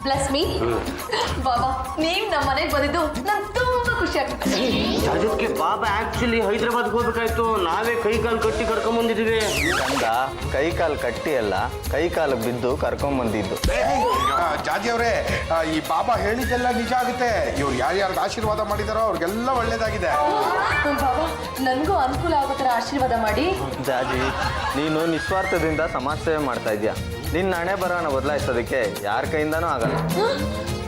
Plus me ಬಾಬಾ ನೀವ್ ನಮ್ಮ ಮನೆಗೆ ಬಂದಿದ್ದು ನಂಗೆ ತುಂಬಾ ಖುಷಿ ಆಗ್ತದೆ. ಅದಕ್ಕೆ ಬಾಬಾ ಆಕ್ಚುಲಿ ಹೈದರಾಬಾದ್ಗೆ ಹೋಗ್ಬೇಕಾಯ್ತು, ನಾವೇ ಕೈ ಕಾಲು ಕಟ್ಟಿ ಕರ್ಕೊಂಡ್ ಬಂದಿದ್ದೀವಿ. ಕಂದ ಕೈ ಕಾಲು ಕಟ್ಟಿ ಅಲ್ಲ, ಕೈ ಕಾಲು ಬಿದ್ದು ಕರ್ಕೊಂಡ್ ಬಂದಿದ್ದು. ಜಾಜಿ ಅವರೇ, ಈ ಬಾಬಾ ಹೇಳಿದ್ದೆಲ್ಲ ನಿಜ ಆಗುತ್ತೆ. ಇವ್ರು ಯಾರ್ಯಾರಿಗೆ ಆಶೀರ್ವಾದ ಮಾಡಿದಾರೋ ಅವ್ರಿಗೆಲ್ಲ ಒಳ್ಳೇದಾಗಿದೆ. ಬಾಬಾ ನನ್ಗೂ ಅನುಕೂಲ ಆಗೋ ಥರ ಆಶೀರ್ವಾದ ಮಾಡಿ. ಜಾಜಿ, ನೀನು ನಿಸ್ವಾರ್ಥದಿಂದ ಸಮಾಜ ಸೇವೆ ಮಾಡ್ತಾ ಇದೀಯ. ನಿನ್ನ ಹಣೆ ಬರಹನ ಬದಲಾಯಿಸೋದಕ್ಕೆ ಯಾರ ಕೈಯಿಂದನೂ ಆಗಲ್ಲ.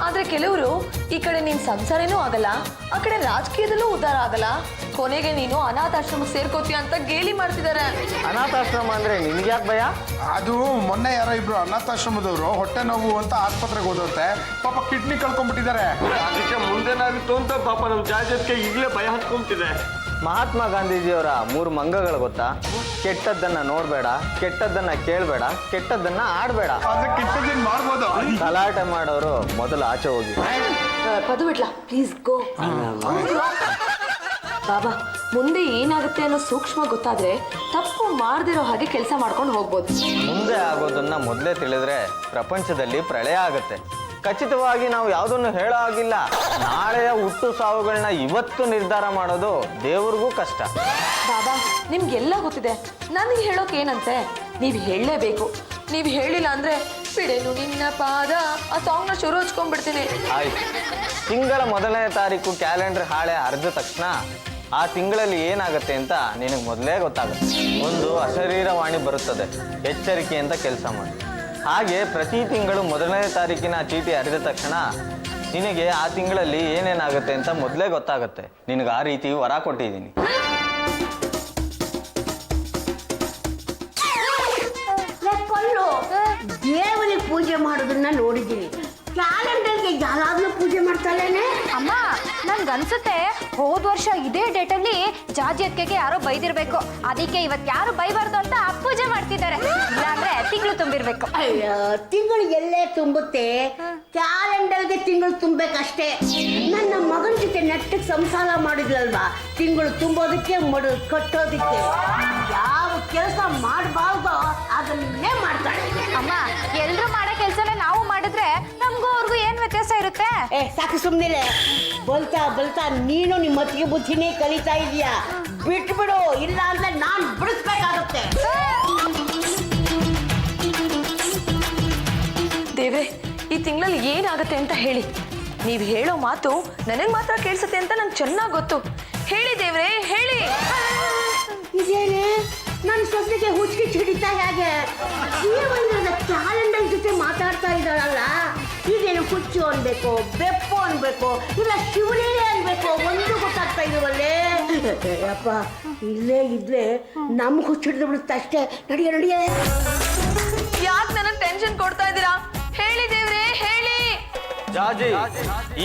ಆದ್ರೆ ಕೆಲವರು ಈ ಕಡೆ ನಿನ್ ಸಂಸಾರನೂ ಆಗಲ್ಲ, ಆ ಕಡೆ ರಾಜಕೀಯದಲ್ಲೂ ಉದ್ಧಾರ ಆಗಲ್ಲ, ಕೊನೆಗೆ ನೀನು ಅನಾಥಾಶ್ರಮಕ್ಕೆ ಸೇರ್ಕೋತೀಯ ಅಂತ ಗೇಲಿ ಮಾಡ್ತಿದ್ದಾರೆ. ಅನಾಥಾಶ್ರಮ ಅಂದ್ರೆ ನಿನ್ಗೆ ಯಾಕೆ ಭಯ? ಅದು ಮೊನ್ನೆ ಯಾರೋ ಇಬ್ರು ಅನಾಥಾಶ್ರಮದವರು ಹೊಟ್ಟೆ ನೋವು ಅಂತ ಆಸ್ಪತ್ರೆಗೆ ಹೋದೋತೆ, ಪಾಪ ಕಿಡ್ನಿ ಕಳ್ಕೊಂಡ್ಬಿಟ್ಟಿದ್ದಾರೆ. ಅದಕ್ಕೆ ಮುಂದೇನಾಗಿತ್ತು ಅಂತ ಪಾಪ ನಮ್ಮ ಜಾಜತ್ಗೆ ಈಗಲೇ ಭಯ ಹತ್ಕೊಂಬಿಟ್ಟಿದೆ. ಮಹಾತ್ಮ ಗಾಂಧೀಜಿಯವರ 3 ಮಂಗಗಳು ಗೊತ್ತಾ? ಕೆಟ್ಟದ್ದನ್ನ ನೋಡ್ಬೇಡ, ಕೆಟ್ಟದ್ದನ್ನ ಕೇಳಬೇಡ, ಕೆಟ್ಟದ್ದನ್ನ ಆಡ್ಬೇಡ. ಆದ್ರೆ ಕೆಟ್ಟದೇನ್ ಮಾಡ್ಬೋದು. ಗಲಾಟೆ ಮಾಡೋರು ಮೊದಲು ಆಚೆ ಹೋಗಿ. ಪದು ಬಿಡ್ಲಾ ಪ್ಲೀಸ್ ಗೋ. ಬಾಬಾ ಮುಂದೆ ಏನಾಗುತ್ತೆ ಅನ್ನೋ ಸೂಕ್ಷ್ಮ ಗೊತ್ತಾದ್ರೆ ತಪ್ಪು ಮಾಡದಿರೋ ಹಾಗೆ ಕೆಲಸ ಮಾಡ್ಕೊಂಡು ಹೋಗ್ಬೋದು. ಮುಂದೆ ಆಗೋದನ್ನ ಮೊದಲೇ ತಿಳಿದ್ರೆ ಪ್ರಪಂಚದಲ್ಲಿ ಪ್ರಳಯ ಆಗುತ್ತೆ. ಖಚಿತವಾಗಿ ನಾವು ಯಾವುದನ್ನು ಹೇಳೋ ಆಗಿಲ್ಲ. ನಾಳೆಯ ಹುಟ್ಟು ಸಾವುಗಳನ್ನ ಇವತ್ತು ನಿರ್ಧಾರ ಮಾಡೋದು ದೇವ್ರಿಗೂ ಕಷ್ಟ. ಬಾಬಾ ನಿಮ್ಗೆಲ್ಲ ಗೊತ್ತಿದೆ, ನನಗೆ ಹೇಳೋಕೆ ಏನಂತೆ? ನೀವು ಹೇಳಲೇಬೇಕು. ನೀವು ಹೇಳಿಲ್ಲ ಅಂದ್ರೆ ಬಿಡೇನು ನಿನ್ನ ಪಾದ ಆ ಸಾಂಗ್ನ ಶುರು ಹಚ್ಕೊಂಡ್ಬಿಡ್ತೀನಿ. ಆಯ್ತು, ತಿಂಗಳ 1ನೇ ತಾರೀಕು ಕ್ಯಾಲೆಂಡರ್ ಹಾಳೆ ಹರಿದ ತಕ್ಷಣ ಆ ತಿಂಗಳಲ್ಲಿ ಏನಾಗುತ್ತೆ ಅಂತ ನಿನಗೆ ಮೊದಲೇ ಗೊತ್ತಾಗುತ್ತೆ. ಒಂದು ಅಶರೀರವಾಣಿ ಬರುತ್ತದೆ, ಎಚ್ಚರಿಕೆ ಅಂತ ಕೆಲಸ ಮಾಡಿ. ಹಾಗೆ ಪ್ರತಿ ತಿಂಗಳು 1ನೇ ತಾರೀಕಿನ ಚೀಟಿ ಹರಿದ ತಕ್ಷಣ ನಿನಗೆ ಆ ತಿಂಗಳಲ್ಲಿ ಏನೇನಾಗುತ್ತೆ ಅಂತ ಮೊದಲೇ ಗೊತ್ತಾಗುತ್ತೆ. ನಿನಗೆ ಆ ರೀತಿ ವರ ಕೊಟ್ಟಿದ್ದೀನಿ. ದೇವರಿಗೆ ಪೂಜೆ ಮಾಡೋದನ್ನ ನೋಡಿದ್ದೀನಿ, ಕ್ಯಾಲೆಂಡರ್ಗೆ ಯಾರಾದ್ರೂ ಪೂಜೆ ಮಾಡ್ತಾಳೇನೆ? ಅಮ್ಮ ನನ್ಗನ್ಸುತ್ತೆ ಹೋದ ವರ್ಷ ಇದೇ ಡೇಟಲ್ಲಿ ಜಾಜಿ ಅತ್ತಿಗೆಗೆ ಯಾರೋ ಬೈದಿರ್ಬೇಕು, ಅದಕ್ಕೆ ಇವತ್ತು ಯಾರು ಬೈಬಾರ್ದು ಅಂತ ಪೂಜೆ ಮಾಡ್ತಿದ್ದಾರೆ. ಇಲ್ಲಾಂದ್ರೆ ತಿಂಗಳು ತುಂಬಿರ್ಬೇಕು. ಅಯ್ಯೋ, ತಿಂಗಳು ಎಲ್ಲೇ ತುಂಬುತ್ತೆ, ಕ್ಯಾಲೆಂಡರ್ಗೆ ತಿಂಗಳು ತುಂಬಬೇಕಷ್ಟೇ. ನನ್ನ ಮಗನ ಜೊತೆ ನೆಟ್ಟಗೆ ಸಂಸಾರ ಮಾಡಿದ್ಲಲ್ವಾ, ತಿಂಗಳು ತುಂಬೋದಕ್ಕೆ ಮಡು ಕಟ್ಟೋದಕ್ಕೆ. ಯಾವ ಕೆಲಸ ಮಾಡಬಾರ್ದು ಅದನ್ನೇ ಮಾಡ್ತಾಳೆ. ಅಮ್ಮ ಎಲ್ರು ಮಾಡೋ ಕೆಲ್ಸನ ನಾವು ಮಾಡಿದ್ರೆ ನಮಗೂ ಅವ್ರಿಗೂ ಏನ್ ವ್ಯತ್ಯಾಸ ಇರುತ್ತೆ? ಸಾಕು ಸುಮ್ಮನೆ ಬಲ್ತಾ ಬಲ್ತಾ ನೀನು ನಿಮ್ಮ ಮತ್ತಿಗೆ ಬುದ್ಧಿನೇ ಕಲಿತಾ ಇದೀಯಾ. ಬಿಟ್ಬಿಡು, ಇಲ್ಲ ಅಂದ್ರೆ ನಾನ್ ಬಿಡಿಸ್ಬೇಕಾಗುತ್ತೆ. ದೇವ್ರೆ ಈ ತಿಂಗಳಲ್ಲಿ ಏನಾಗುತ್ತೆ ಅಂತ ಹೇಳಿ. ನೀವು ಹೇಳೋ ಮಾತು ನನಗೆ ಮಾತ್ರ ಕೇಳಿಸುತ್ತೆ ಅಂತ ನಂಗೆ ಚೆನ್ನಾಗಿ ಗೊತ್ತು. ಹೇಳಿ ದೇವ್ರೆ ಹೇಳಿ. ಇದೇನೆ ನನ್ನ ಸೊಸೆಗೆ ಹುಚ್ಚಿಗೆ ಹಿಡಿತಾ ಹೇಗೆ? ಜೀವನದ ಕ್ಯಾಲೆಂಡರ್ ಜೊತೆ ಮಾತಾಡ್ತಾ ಇದ್ದಾಳಲ್ಲ, ಈಗೇನು ಹುಚ್ಚು ಅನ್ಬೇಕು, ಬೆಪ್ಪು ಅನ್ಬೇಕು, ಇಲ್ಲ ಶಿವನೇ ಅನ್ಬೇಕು, ಒಂದು ಗೊತ್ತಾಗ್ತಾ ಇದ್ದೀವಲ್ಲೇ. ಅಪ್ಪ ಇಲ್ಲೇ ಇದ್ರೆ ನಮ್ಗೆ ಹುಚ್ಚು ಹಿಡಿದು ಬಿಡುತ್ತೆ ಅಷ್ಟೇ. ನಡಿಯ ನಡಿಯೇ. ಯಾಕೆ ನನಗೆ ಟೆನ್ಷನ್ ಕೊಡ್ತಾ ಇದ್ದೀರಾ? ಹೇಳಿ ದೇವ್ರೆ ಹೇಳಿ. ಜಾಜಿ,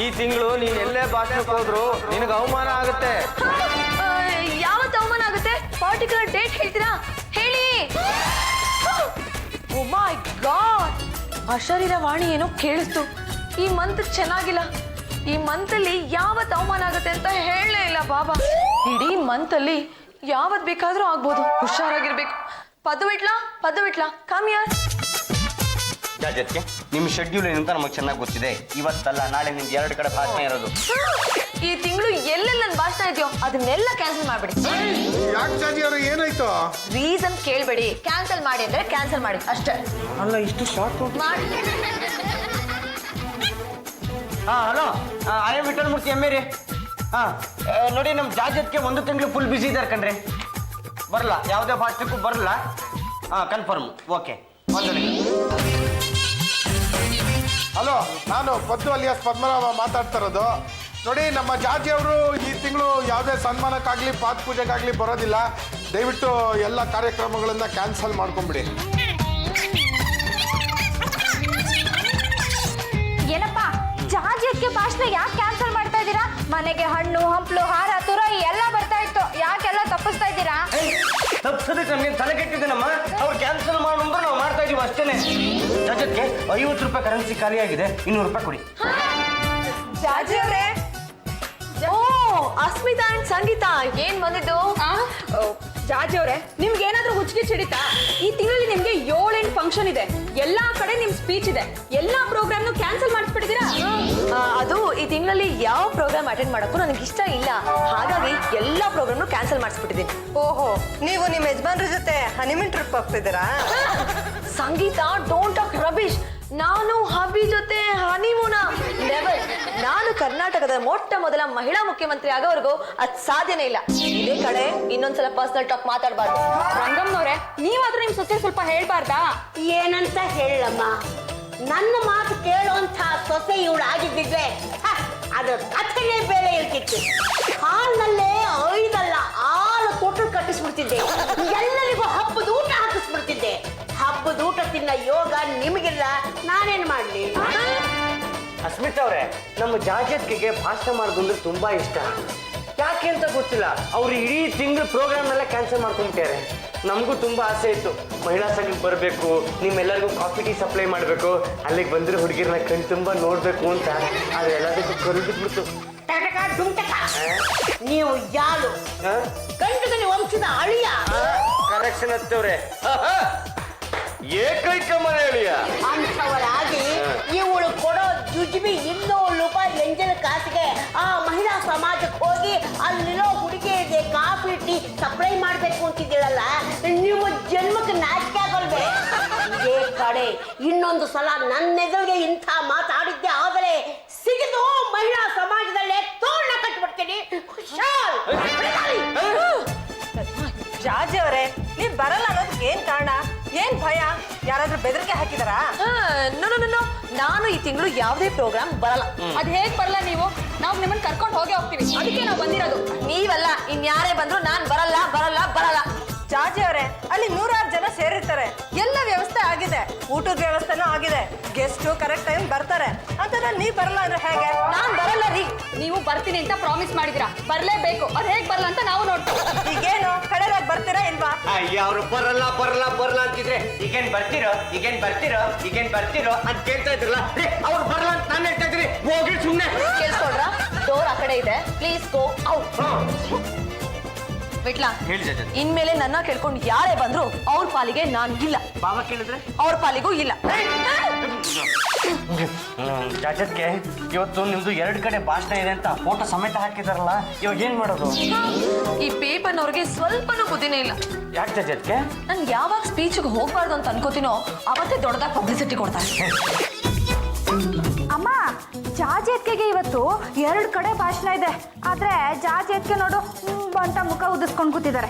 ಈ ತಿಂಗಳು ನೀನ್ ಎಲ್ಲೇ ಭಾಷಣಕ್ಕೆ ಹೋದ್ರು ನಿನಗೆ ಅವಮಾನ ಆಗುತ್ತೆ. ಯಾವತ್ತು ಅವಮಾನ ಆಗುತ್ತೆ? ಪರ್ಟಿಕ್ಯುಲರ್ ಡೇಟ್ ಹೇಳ್ತೀರಾ? ಹೇಳಿ. ಓ ಮೈ ಗಾಡ್, ಅಶರೀರವಾಣಿ ಏನೋ ಕೇಳಿಸ್ತು. ಈ ಮಂತ್ ಚೆನ್ನಾಗಿಲ್ಲ. ಈ ಮಂತಲ್ಲಿ ಯಾವತ್ತು ಅವಮಾನ ಆಗುತ್ತೆ ಅಂತ ಹೇಳಲೇ ಇಲ್ಲ ಬಾಬಾ. ಇಡೀ ಮಂತಲ್ಲಿ ಯಾವತ್ತು ಬೇಕಾದ್ರೂ ಆಗ್ಬೋದು, ಹುಷಾರಾಗಿರ್ಬೇಕು. ಪದು ಬಿಟ್ಲಾ ಕಮ್ ಯಾರ್. ಜಾಜತ್ಗೆ ನಿಮ್ಮ ಶೆಡ್ಯೂಲ್ ಏನಂತ ನಮಗೆ ಚೆನ್ನಾಗಿ ಗೊತ್ತಿದೆ. ಇವತ್ತಲ್ಲ ನಾಳೆ ನಿಮ್ಗೆ 2 ಕಡೆ ಭಾಷಣ ಇರೋದು. ಈ ತಿಂಗಳು ಎಲ್ಲೆಲ್ಲ ನನ್ನ ಭಾಷಣ ಇದೆಯೋ ಅದನ್ನೆಲ್ಲ ಕ್ಯಾನ್ಸಲ್ ಮಾಡ್ಬಿಡಿ. ಯಾಕೆ ಜಾಜಿ ಅವ್ರೆ, ಏನಾಯ್ತು? ರೀಸನ್ ಕೇಳ್ಬೇಡಿ, ಕ್ಯಾನ್ಸಲ್ ಮಾಡಿ ಅಂದ್ರೆ ಕ್ಯಾನ್ಸಲ್ ಮಾಡಿ ಅಷ್ಟೇ. ಅಲ್ಲ ಇಷ್ಟು ಶಾರ್ಟ್ ಮಾಡಿ. Hello, I am Vithal Murthy M A. ನೋಡಿ ನಮ್ಮ ಜಾಜತ್ಗೆ 1 ತಿಂಗಳು ಫುಲ್ ಬಿಸಿ ಇದ್ದಾರೆ ಕಣ್ರಿ. ಬರಲ್ಲ, ಯಾವುದೇ ಭಾಷಣಕ್ಕೂ ಬರಲ್ಲ. ಕನ್ಫರ್ಮ್. ಓಕೆ, ಹಲೋ, ನಾನು ಪದ್ದು ಅಲಿಯಾಸ್ ಪದ್ಮನಾಭ ಮಾತಾಡ್ತಾ ಇರೋದು. ನೋಡಿ, ನಮ್ಮ ಜಾಜಿ ಅವರು ಈ ತಿಂಗಳು ಯಾವುದೇ ಸನ್ಮಾನಕ್ಕಾಗಲಿ ಪಾದ ಪೂಜೆಗಾಗಲಿ ಬರೋದಿಲ್ಲ. ದಯವಿಟ್ಟು ಎಲ್ಲ ಕಾರ್ಯಕ್ರಮಗಳನ್ನ ಕ್ಯಾನ್ಸಲ್ ಮಾಡ್ಕೊಂಬಿಡಿ. ಏನಪ್ಪ ಜಾಜಿ ಅತ್ತಿಗೆ ಭಾಷಣ ಯಾಕೆ ಕ್ಯಾನ್ಸಲ್ ಮಾಡ್ತಾ ಇದ್ದೀರಾ? ಮನೆಗೆ ಹಣ್ಣು ಹಂಪ್ಲು ಹಾರ ತುರ ಎಲ್ಲ ಬರ್ತಾ ಇತ್ತು, ಯಾಕೆಲ್ಲ ತಪ್ಪಿಸ್ತಾ ಇದ್ದೀರಾ? ತಪ್ಪಿಸೋದಕ್ಕೆ ನಮಗೆ ತಲೆ ಕೆಟ್ಟಿದ್ದೇನಮ್ಮ. ಅವ್ರು ಕ್ಯಾನ್ಸಲ್ ಮಾಡೋಂದ್ರೆ ನಾವು ಮಾಡ್ತಾ ಇದೀವಿ ಅಷ್ಟೇನೆ. ಜಾಜತ್ಗೆ 50 ರೂಪಾಯಿ ಕರೆನ್ಸಿ ಖಾಲಿಯಾಗಿದೆ, 200 ರೂಪಾಯಿ ಕೊಡಿ. ಜಾಜಿ ಅವರೇ. ಓ ಅಸ್ಮಿತಾ ಅಂಡ್ ಸಂಗೀತ ಏನ್ ಬಂದಿದ್ದು? ಜಾಜಿ ಅವರೇ, ನಿಮ್ಗೆ ಏನಾದ್ರೂ ಹುಚ್ಚಿಗೆ ಹಿಡಿತಾ? ಈ ತಿಂಗಳಲ್ಲಿ ನಿಮ್ಗೆ 7-8 ಫಂಕ್ಷನ್ ಇದೆ, ಎಲ್ಲಾ ಕಡೆ ನಿಮ್ ಸ್ಪೀಚ್ ಇದೆ, ಎಲ್ಲಾ ಪ್ರೋಗ್ರಾಮ್ನು ಕ್ಯಾನ್ಸಲ್ ಮಾಡ್ತಾ ಟೈಮ್ನಲ್ಲಿ ಯಾವ ಪ್ರೋಗ್ರಾಮ್ ಅಟೆಂಡ್ ಮಾಡೋಕ್ಕೂ ನನಗೆ ಇಷ್ಟ ಇಲ್ಲ. ಹಾಗಾಗಿ ಎಲ್ಲ ಪ್ರೋಗ್ರಾಮ್ನು ಕ್ಯಾನ್ಸಲ್ ಮಾಡಿಸ್ಬಿಟ್ಟಿದ್ದೀನಿ. ಓಹೋ, ನೀವು ನಿಮ್ಮ ಯಜಮಾನ್ರ ಜೊತೆ ಹನಿಮೂನ್ ಟ್ರಿಪ್ ಹೋಗ್ತಿದ್ದೀರಾ? Sangeetha, don't talk rubbish. ನಾನು ಹಬ್ಬಿ ಜೊತೆ ಹನಿಮೂನ ನೆವರ್. ನಾನು ಕರ್ನಾಟಕದ ಮೊಟ್ಟ ಮೊದಲ ಮಹಿಳಾ ಮುಖ್ಯಮಂತ್ರಿ ಆಗೋವರೆಗೂ ಅದ್ ಸಾಧ್ಯನೇ ಇಲ್ಲ. ಇದೇ ಕಡೆ ಇನ್ನೊಂದ್ಸಲ ಪರ್ಸನಲ್ ಟಾಕ್ ಮಾತಾಡಬಾರ್ದು. ರಂಗಮ್ಮನವ್ರೆ, ನೀವಾದ್ರೂ ನಿಮ್ ಸೊಸೆ ಸ್ವಲ್ಪ ಹೇಳ್ಬಾರ್ದಾ? ಏನಂತ ಹೇಳಮ್ಮ, ನನ್ನ ಮಾತು ಕೇಳುವಂಥ ಸೊಸೆ ಇವಳು ಆಗಿದ್ದಿದ್ರೆ ಅದ್ರ ಕಥೆನೇ ಬೇರೆ ಇರ್ತಿತ್ತು. ಹಾಲ್ನಲ್ಲೇ 5 ತೊಟ್ಲು ಕಟ್ಟಿಸ್ಬಿಡ್ತಿದ್ದೆ. ಎಲ್ಲರಿಗೂ ಹಬ್ಬದ ಊಟ ಹಾಕಿಸ್ಬಿಡ್ತಿದ್ದೆ. ಹಬ್ಬದ ಊಟ ತಿನ್ನ ಯೋಗ ನಿಮಗಿಲ್ಲ, ನಾನೇನ್ ಮಾಡ್ಲಿ? ಅಸ್ಮಿತಾ ಅವರೇ, ನಮ್ಮ ಜಾಜತ್ಗೆ ಭಾಷಣ ಮಾಡೋದು ಅಂದ್ರೆ ತುಂಬಾ ಇಷ್ಟ. ಯಾಕೆ ಅಂತ ಗೊತ್ತಿಲ್ಲ, ಅವ್ರು ಇಡೀ ತಿಂಗಳು ಪ್ರೋಗ್ರಾಮ್ನೆಲ್ಲ ಕ್ಯಾನ್ಸಲ್ ಮಾಡ್ಕೊಂಬಿಟ್ಟಾರೆ. ನಮಗೂ ತುಂಬಾ ಆಸೆ ಇತ್ತು, ಮಹಿಳಾ ಸಂಘಕ್ಕೆ ಬರಬೇಕು, ನಿಮ್ಮೆಲ್ಲರಿಗೂ ಕಾಫಿ ಟೀ ಸಪ್ಲೈ ಮಾಡಬೇಕು, ಅಲ್ಲಿಗೆ ಬಂದಿರೋ ಹುಡುಗಿರನ್ನ ಕಣ್ ತುಂಬ ನೋಡಬೇಕು ಅಂತ. ಆದರೆ ಎಲ್ಲದಕ್ಕೂ ಕರೆದುಬಿಡ್ತು. ನೀವು ಯಾರು? ಗಂಡಗನಿ ವಂಶದ ಅಳಿಯ. ಕರೆಕ್ಷನ್ ಹತ್ತವ್ರೆ, ಏಕೈಕ ಮನೆ ಅಳಿಯ ಅಂಥವರಾಗಿ ಇವಳು ಕೊಡೋ ಜುಜ್ಬಿ 200 ರೂಪಾಯಿ ಎಂಜಲ್ ಕಾಸಿಗೆ ಆ ಮಹಿಳಾ ಸಮಾಜಕ್ಕೆ ಹೋಗಿ ಅಲ್ಲಿರೋ ಹುಡುಗಿಗೆ ಕಾಫಿ ಟೀ ಸಪ್ಲೈ ಮಾಡ್ಬೇಕು ಅಂತಿದ್ದೀಳಲ್ಲ, ನಿಮ್ಮ ಜನ್ಮಕ್ಕೆ ನಾಚಿಕೆ ಆಗೋಲ್ವೇ? ಇದೇ ಕಡೆ ಇನ್ನೊಂದು ಸಲ ನನ್ನ ಎದುರಿಗೆ ಇಂಥ ಮಾತಾಡಿದ್ದೆ ಆದರೆ ಸಿಗಿದು ಮಹಿಳಾ ಸಮಾಜದಲ್ಲೇ ತೋರಣ ಕಟ್ಬಿಡ್ತೀನಿ. ಹುಷಾರ್. ಜಾಜಿ ಅವರೇ, ನೀವ್ ಬರಲ್ಲ ಅನ್ನೋದಕ್ಕೆ ಏನ್ ಕಾರಣ? ಏನ್ ಭಯ? ಯಾರಾದ್ರೂ ಬೆದರಿಕೆ ಹಾಕಿದಾರಾ? ನೋ, ನಾನು ಈ ತಿಂಗಳು ಯಾವುದೇ ಪ್ರೋಗ್ರಾಮ್ ಬರಲ್ಲ. ಅದ್ ಹೇಗ್ ಬರಲ್ಲ ನೀವು? ನಾವು ನಿಮ್ಮನ್ನ ಕರ್ಕೊಂಡು ಹೋಗ್ತೀವಿ, ಅದಕ್ಕೆ ನಾವು ಬಂದಿರೋದು. ನೀವಲ್ಲ, ಇನ್ಯಾರೇ ಬಂದ್ರು ನಾನ್ ಬರಲ್ಲ. ಜಾಜಿ ಅವರೇ, ಅಲ್ಲಿ 100 ಜನ ಸೇರಿರ್ತಾರೆ, ಎಲ್ಲ ವ್ಯವಸ್ಥೆ ಆಗಿದೆ, ಊಟದ ವ್ಯವಸ್ಥೆನೂ ಆಗಿದೆ, ಗೆಸ್ಟ್ ಕರೆಕ್ಟ್ ಟೈಮ್ ಬರ್ತಾರೆ ಅಂತ. ನೀವ್ ಬರಲ್ಲ ಅಂದ್ರೆ ಹೇಗೆ? ನಾನ್ ಬರಲ್ಲ ರೀ. ನೀವು ಬರ್ತೀನಿ ಅಂತ ಪ್ರಾಮಿಸ್ ಮಾಡಿದಿರಾ, ಬರ್ಲೇಬೇಕು. ಅದ್ ಹೇಗ್ ಬರಲ್ಲ ಅಂತ ನಾವು ನೋಡ್ತೀವಿ. ಈಗೇನು ಕಡೆದಾಗ ಬರ್ತೀರಾ ಇಲ್ವಾ? ಅಯ್ಯ, ಅವ್ರು ಬರಲ್ಲ ಅಂತಿದ್ರೆ ಈಗೇನ್ ಬರ್ತಿರೋ ಅಂತ ಕೇಳ್ತಾ ಇದ್ರಲ್ಲ, ಅವ್ರು ಬರಲ್ಲ ಅಂತ ನಾನು ಹೇಳ್ತಾ ಇದ್ರಿ. ಹೋಗಿ ಸುಮ್ನೆ ಕೇಳಿಸ್ಕೊಳ್ರ, ಡೋರ್ ಆ ಕಡೆ ಇದೆ, ಪ್ಲೀಸ್ ಗೋ ಔಟ್. ಬಿಟ್ಲಾ? ಹೇಳಿ ಜಾಜತ್. ಇನ್ಮೇಲೆ ನನ್ನ ಕೇಳ್ಕೊಂಡು ಯಾರೇ ಬಂದ್ರು ಅವ್ರ ಪಾಲಿಗೆ ನಾನು ಇಲ್ಲ, ಬಾಬಾ ಕೇಳಿದ್ರೆ ಅವ್ರ ಪಾಲಿಗೂ ಇಲ್ಲ. ಜಾಜತ್ಗೆ ಇವತ್ತು ನಿಮ್ದು 2 ಕಡೆ ಭಾಷಣ ಇದೆ ಅಂತ ಫೋಟೋ ಸಮೇತ ಹಾಕಿದಾರಲ್ಲ, ಇವಾಗ ಏನ್ ಮಾಡೋದು? ಈ ಪೇಪರ್ನವ್ರಿಗೆ ಸ್ವಲ್ಪನೂ ಬುದ್ಧಿನೇ ಇಲ್ಲ. ಯಾಕೆ ಜಾಜತ್ಗೆ? ನನ್ಗೆ ಯಾವಾಗ ಸ್ಪೀಚ್ಗೆ ಹೋಗ್ಬಾರ್ದು ಅಂತ ಅನ್ಕೋತೀನೋ ಅವತ್ತೇ ದೊಡ್ಡದಾಗಿ ಪಬ್ಲಿಸಿಟಿ ಕೊಡ್ತಾರೆ. ಅಮ್ಮ, ಜಾಜಿ ಅತ್ತಿಗೆಗೆ ಇವತ್ತು 2 ಕಡೆ ಭಾಷಣ ಇದೆ. ಆದ್ರೆ ಜಾಜಿ ಅತ್ತಿಗೆ ನೋಡು ಅಂತ ಮುಖ ಉದಿಸ್ಕೊಂಡು ಕೂತಿದ್ದಾರೆ.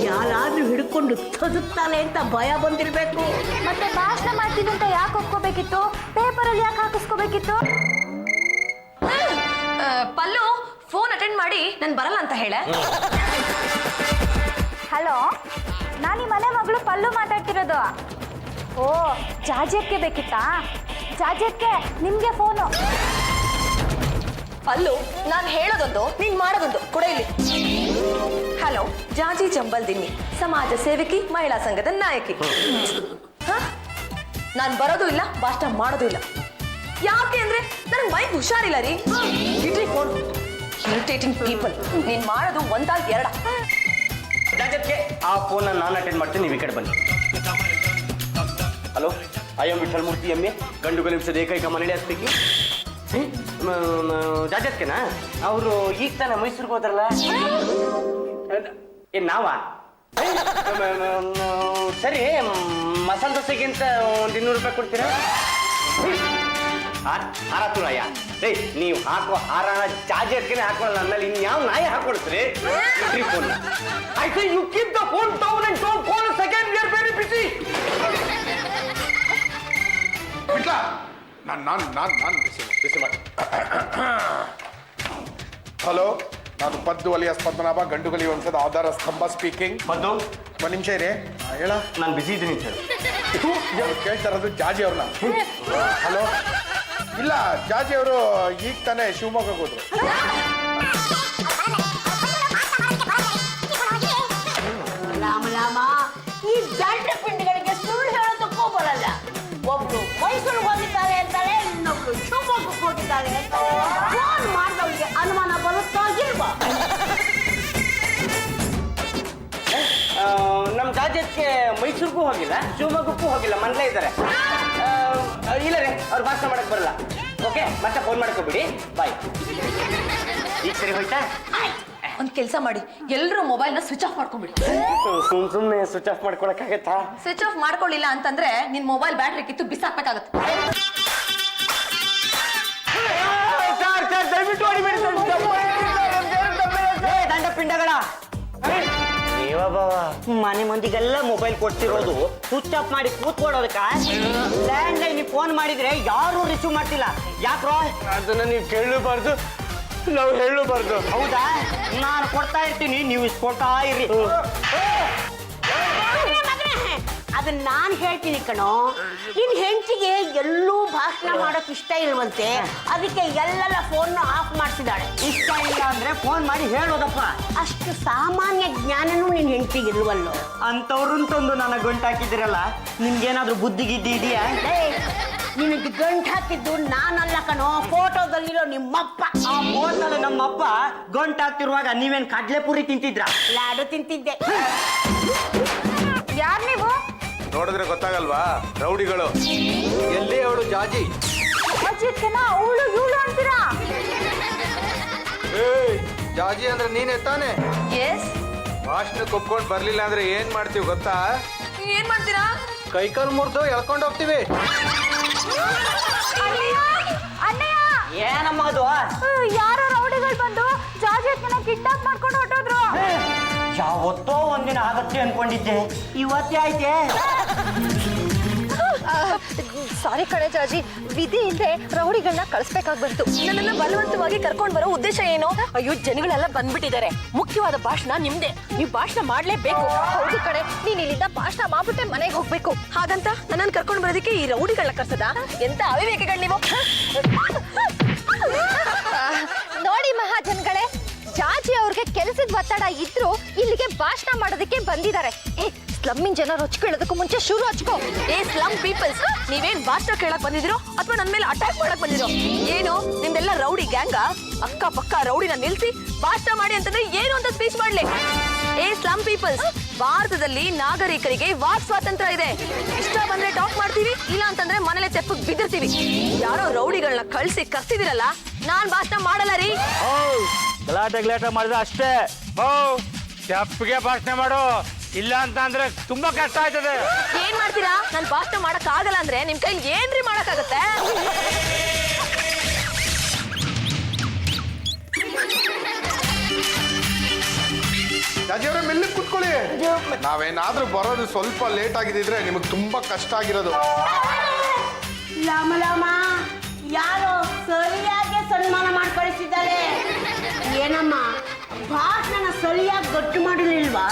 ಯಾರಾದ್ರೂ ಹಿಡ್ಕೊಂಡು ತದುತ್ತಾನೆ ಅಂತ ಭಯ ಬಂದಿರ್ಬೇಕು. ಮತ್ತೆ ಭಾಷಣ ಮಾಡ್ತೀನಿ ಅಂತ ಯಾಕೆ ಒಪ್ಕೋಬೇಕಿತ್ತು? ಪೇಪರಲ್ಲಿ ಯಾಕೆ ಹಾಕಿಸ್ಕೋಬೇಕಿತ್ತು? ಪಲ್ಲು, ಫೋನ್ ಅಟೆಂಡ್ ಮಾಡಿ ನಾನು ಬರಲ್ಲ ಅಂತ ಹೇಳೆ. ಹಲೋ, ನಾನು ಈ ಮನೆ ಮಗಳು ಪಲ್ಲು ಮಾತಾಡ್ತಿರೋದು. ಓ, ಜಾಜಿ ಅತ್ತಿಗೆ ಬೇಕಿತ್ತಾ? ಜಾಜಿ ಅತ್ತಿಗೆ, ನಿಮ್ಗೆ ಫೋನು. ಪಲ್ಲು, ನಾನು ಹೇಳೋದೊಂದು ನೀನ್ ಮಾಡೋದೊಂದು ಕೂಡ ಇಲ್ಲಿ. ಹಲೋ, ಜಾಜಿ ಚಂಬಲ್ ದಿನ್ನಿ, ಸಮಾಜ ಸೇವಕಿ, ಮಹಿಳಾ ಸಂಘದ ನಾಯಕಿ. ನಾನು ಬರೋದು ಇಲ್ಲ, ಭಾಷಣ ಮಾಡೋದು ಇಲ್ಲ. ಯಾಕೆ ಅಂದ್ರೆ ನನಗೆ ಮೈಕ್ ಹುಷಾರಿಲ್ಲ ರೀ. ಇಡ್ರಿ ಫೋನ್. Irritating people. ನೀನ್ ಮಾಡೋದು 1 2. ಜಾಜತ್ಗೆ ಆ ಫೋನ್ ನಾನು ಅಟೆಂಡ್ ಮಾಡ್ತೀನಿ, ನೀವು ಈ ಕಡೆ ಬನ್ನಿ. ಹಲೋ, ಐ ಎಂ ವಿಠಲ್ ಮೂರ್ತಿ ಎಮ್ಮೆ, ಗಂಡು ಗಲಿಂಸದ ಏಕೈಕ ಮನೆಯಲ್ಲಿ ಹತ್ಬೇಕು. ಜಾಜತ್ಗೆನಾ? ಅವರು ಈಗ ತಾನೆ ಮೈಸೂರಿಗೆ ಹೋದ್ರಲ್ಲ. ಏನ್ ನಾವಾ? ಸರಿ, ಮಸಾಲೆ ದೋಸೆಗಿಂತ ಒಂದು 200 ರೂಪಾಯಿ ಕೊಡ್ತೀರಾ? ಹಾರ ತುರಯ್ಯ, ರೇ ನೀವು ಹಾಕುವ ಹಾರನ ಜಾಜತ್ಗೆನೆ ಹಾಕೊಳ್ಳಲ್ಲ, ಅಂದ್ಮೇಲೆ ಇನ್ಯಾವ ನಾಯಿ ಹಾಕೊಳ್ತೀರಿ? ಫೋನ್ ಆಯ್ತು, you keep the phone down and don't call us again, we are very busy. ಬಿಟ್ಲಾ? ನಾನು ಬಿಸಿ ಮಾಡಿ. ಹಲೋ, ನಾನು ಪದ್ದು ಅಲಿಯಾಸ್ ಪದ್ಮನಾಭ, ಗಂಡುಗಲಿ ವಂಶದ ಆಧಾರ ಸ್ತಂಭ ಸ್ಪೀಕಿಂಗ್. ಬಂದು 1 ನಿಮಿಷ ಇರಿ. ಹೇಳ, ನಾನು ಬಿಸಿ ಇದ್ದೀನಿ ಸರ್. ಕೇಳ್ತಾ ಇರೋದು ಜಾಜಿ ಅವ್ರನ್ನ. ಹಲೋ, ಇಲ್ಲ, ಜಾಜಿ ಅವರು ಈಗ ತಾನೇ ಶಿವಮೊಗ್ಗಕ್ಕೆ ಹೋದ್ರು. ರಾಮ, ಈ ದಂಡ ಪಿಂಡಿಗಳಿಗೆ ಸುಳ್ಳು ಹೇಳೋದಕ್ಕೂ ಬರಲ್ಲ. ಒಬ್ರು ಮೈಸೂರಿಗೆ ಹೋಗಿದ್ದಾರೆ ಅಂತಾರೆ, ಇನ್ನೊಬ್ರು ಶಿವಮೊಗ್ಗಕ್ಕೆ ಹೋಗಿದ್ದಾರೆ ಅಂತಾರೆ. ಫೋನ್ ಮಾಡಿದವ್ರಿಗೆ ಅನುಮಾನ ಬರುತ್ತಾ ಇಲ್ವಾ? ನಮ್ಮ ಜಾಜತ್ಗೆ ಮೈಸೂರಿಗೂ ಹೋಗಿಲ್ಲ, ಶಿವಮೊಗ್ಗಕ್ಕೂ ಹೋಗಿಲ್ಲ, ಮನೇಲೇ ಇದ್ದಾರೆ. ಇಲ್ಲ ರೀ, ಅವ್ರು ಭಾಷಣ ಮಾಡಕ್ ಬರಲ್ಲ. ಓಕೆ ಮತ್ತೆ ಫೋನ್ ಮಾಡ್ಕೊಬಿಡಿ ಬಾಯ್. ಈಗ ಸರಿ ಹೋಯ್ತಾ? ಒಂದ್ ಕೆಲಸ ಮಾಡಿ, ಎಲ್ರೂ ಮೊಬೈಲ್ನ ಸ್ವಿಚ್ ಆಫ್ ಮಾಡ್ಕೊಂಡ್ಬಿಡಿ. ಸುಮ್ಮನೆ ಸ್ವಿಚ್ ಆಫ್ ಮಾಡ್ಕೊಳಕ್ಕಾಗತ್ತಾ? ಸ್ವಿಚ್ ಆಫ್ ಮಾಡ್ಕೊಳ್ಳಿಲ್ಲ ಅಂತಂದ್ರೆ ನಿನ್ ಮೊಬೈಲ್ ಬ್ಯಾಟ್ರಿ ಕಿತ್ತು ಬಿಸಾಕ್ಬೇಕಾಗತ್ತೆ. ದಯವಿಟ್ಟು ಹೊಡಿಬೇಡಿ ದಂಡ ಪಿಂಡಗಳ. ಮನೆ ಮಂದಿಗೆಲ್ಲ ಮೊಬೈಲ್ ಕೊಡ್ತಿರೋದು ಸ್ವಿಚ್ ಆಫ್ ಮಾಡಿ ಕೂತ್ಕೊಳ್ಳೋದಕ್ಕ. ಲ್ಯಾಂಡ್ ಲೈನ್ ಫೋನ್ ಮಾಡಿದ್ರೆ ಯಾರು ರಿಸೀವ್ ಮಾಡ್ತಿಲ್ಲ. ಯಾಕ್ರೋ? ಅದನ್ನ ನೀವು ಕೇಳಬಾರ್ದು, ನಾವು ಹೇಳಬಾರ್ದು. ಹೌದಾ? ನಾನು ಕೊಡ್ತಾ ಇರ್ತೀನಿ, ನೀವು ಇಸ್ಕೊಳ್ತಾ ಇರಿ. ಅದನ್ನ ನಾನು ಹೇಳ್ತೀನಿ ಕಣೋ. ನಿನ್ ಹೆಂಡತಿಗೆ ಎಲ್ಲೂ ಭಾಷಣ ಮಾಡೋಕ್ ಇಷ್ಟ ಇಲ್ವಂತೆ, ಅದಕ್ಕೆ ಎಲ್ಲೆಲ್ಲ ಫೋನ್ ಆಫ್ ಮಾಡಿಸಿದಾಳೆ. ಇಷ್ಟ ಇಲ್ಲ ಅಂದ್ರೆ ಫೋನ್ ಮಾಡಿ ಹೇಳೋದಪ್ಪ. ಅಷ್ಟು ಸಾಮಾನ್ಯ ಜ್ಞಾನನೂ ನಿನ್ ಹೆಂಡತಿಗೆ ಇಲ್ವಲ್ಲೋ. ಅಂತವ್ರಂತಂದು ನನಗೆ ಗಂಟಾಕಿದಿರಲ್ಲ, ನಿಮ್ಗೇನಾದ್ರೂ ಬುದ್ಧಿ ಗಿದ್ದಿ ಇದೆಯಾ? ನಿನಗೆ ಗಂಟು ಹಾಕಿದ್ದು ನಾನಲ್ಲ ಕಣೋ, ಫೋಟೋದಲ್ಲಿರೋ ನಿಮ್ಮಪ್ಪ. ಆ ಫೋಟೋದಲ್ಲಿ ನಮ್ಮಪ್ಪ ಗಂಟಾಗ್ತಿರುವಾಗ ನೀವೇನ್ ಕಡ್ಲೆಪುರಿ ತಿಂತಿದ್ರ? ಲಾಡು ತಿಂತಿದ್ದೆ. ಯಾರ್ ನೀವು? ನೋಡಿದ್ರೆ ಗೊತ್ತಾಗಲ್ವಾ? ರೌಡಿಗಳು. ಎಲ್ಲಿ ಅವಳು ಜಾಜಿ? ಅವಳು ಇವಳು ಅಂತೀರಾ? ಏಯ್, ಜಾಜಿ ಅಂದ್ರೆ ನೀನೇ ತಾನೆ? ಎಸ್. ಭಾಷಣಕ್ಕೆ ಒಪ್ಕೊಂಡು ಬರ್ಲಿಲ್ಲ ಅಂದ್ರೆ ಏನ್ ಮಾಡ್ತೀವಿ ಗೊತ್ತಾ? ಏನ್ ಮಾಡ್ತೀರಾ? ಕೈಕಾಲು ಮುರಿದು ಎಳ್ಕೊಂಡು ಹೋಗ್ತೀವಿ. ಏನಮ್ಮ ಅದು? ಯಾರೋ ರೌಡಿಗಳು ಬಂದು ಜಾಜಿಯತ್ನ ಕಿಡ್ನಾಪ್ ಮಾಡ್ಕೊಂಡು ಹೊರಟೋದ್ರು. ಯಾವತ್ತೋ ಒಂದಿನ ಆಗತ್ತೆ ಅನ್ಕೊಂಡಿದ್ದೆ, ಇವತ್ತೇ ಆಯ್ತೆ. ಸಾರಿ ಕಣೆ ಜಾಜಿ, ವಿಧಿ ಇಲ್ಲದೆ ರೌಡಿಗಳನ್ನ ಕಳಿಸ್ಬೇಕಾಗಿ ಬಂತು. ನನ್ನನ್ನ ಬಲವಂತವಾಗಿ ಕರ್ಕೊಂಡು ಬರೋ ಉದ್ದೇಶ ಏನು? ಅಯ್ಯೋ, ಜನಗಳೆಲ್ಲ ಬಂದ್ಬಿಟ್ಟಿದ್ದಾರೆ, ಮುಖ್ಯವಾದ ಭಾಷಣ ನಿಮ್ದೆ, ನೀವು ಭಾಷಣ ಮಾಡ್ಲೇಬೇಕು. ಹೌದು ಕಣೆ, ನೀನ್ ಇಲ್ಲಿಂದ ಭಾಷಣ ಮಾಡ್ಬಿಟ್ಟೆ ಮನೆಗೆ ಹೋಗ್ಬೇಕು. ಹಾಗಂತ ನನ್ನನ್ನು ಕರ್ಕೊಂಡು ಬರೋದಕ್ಕೆ ಈ ರೌಡಿಗಳನ್ನ ಕರ್ಸದ? ಎಂತ ಅವಿವೇಕಗಳು ನೀವು. ನೋಡಿ ಮಹಾಜನ್ಗಳೇ, ಜಾಜಿ ಅವ್ರಿಗೆ ಕೆಲಸದ ಒತ್ತಡ ಇದ್ರು ಇಲ್ಲಿಗೆ ಭಾಷಣ ಮಾಡೋದಕ್ಕೆ ಬಂದಿದ್ದಾರೆ. ಸ್ಲಮ್ಮಿನ ಜನ ರೊಚ್ಕೊಳ್ಳೋದಕ್ಕೂ ಮುಂಚೆ ಶುರು ಹಚ್ಕೋ. ಏ ಸ್ಲಮ್ ಪೀಪಲ್ಸ್, ನೀವೇನ್ ಭಾಷಣ ಕೇಳಕ್ ಬಂದಿದ್ರು ಅಥವಾ ನನ್ನ ಮೇಲೆ ಅಟ್ಯಾಕ್ ಮಾಡಕ್ ಬಂದಿರೋ? ಏನು ನಿಮ್ದೆಲ್ಲ ರೌಡಿ ಗ್ಯಾಂಗ? ಅಕ್ಕ ಪಕ್ಕ ರೌಡಿನ ನಿಲ್ಸಿ ಭಾಷಣ ಮಾಡಿ ಅಂತಂದ್ರೆ ಏನು ಅಂತ ಸ್ಪೀಚ್ ಮಾಡ್ಲಿ? ಏ ಸ್ಲಮ್ ಪೀಪಲ್ಸ್, ಭಾರತದಲ್ಲಿ ನಾಗರಿಕರಿಗೆ ವಾಕ್ ಸ್ವಾತಂತ್ರ್ಯ ಇದೆ. ಇಷ್ಟ ಬಂದ್ರೆ ಟಾಕ್ ಮಾಡ್ತೀವಿ, ಇಲ್ಲ ಅಂತಂದ್ರೆ ಮನೇಲೆ ತೆಪ್ಪಗ್ ಬಿದ್ದಿರ್ತೀವಿ. ಯಾರೋ ರೌಡಿಗಳನ್ನ ಕಳ್ಸಿ ಕರ್ಸಿದಿರಲ್ಲ, ನಾನ್ ಭಾಷಣ ಮಾಡಲ್ಲ ರೀ. ಗಲಾಟೆ ಮಾಡಿದ್ರೆ ಅಷ್ಟೇ. ತೆಪ್ಪಿಗೆ ಭಾಷಣ ಮಾಡು, ಇಲ್ಲ ಅಂತ ಅಂದ್ರೆ ತುಂಬಾ ಕಷ್ಟ ಆಯ್ತದೆ. ಏನ್ ಮಾಡ್ತೀರಾ? ನನ್ ಭಾಷಣ ಮಾಡಕ್ ಆಗಲ್ಲ ಅಂದ್ರೆ ನಿಮ್ ಕೈಲಿ ಏನ್ರಿ ಮಾಡಕ್ಕಾಗತ್ತೆ? ಜಾಜಿ ಅವರೇ, ಮೆಲ್ಲಗೆ ಕೂತ್ಕೊಳ್ಳಿ. ನಾವೇನಾದ್ರೂ ಬರೋದು ಸ್ವಲ್ಪ ಲೇಟ್ ಆಗಿದ್ರೆ ನಿಮಗೆ ತುಂಬಾ ಕಷ್ಟ ಆಗಿರೋದು. ಲಾಮ ಲಾಮ, ಯಾರೋ ಸರಿಯಾಗಿ ಸನ್ಮಾನ ಮಾಡಿ ಕಳಿಸಿದ್ದಾರೆ. ಏನಮ್ಮ, ಭಾಷಣ ಸರಿಯಾಗಿ ಗಟ್ಟು ಮಾಡಿರ್ಲಿಲ್ವಾ?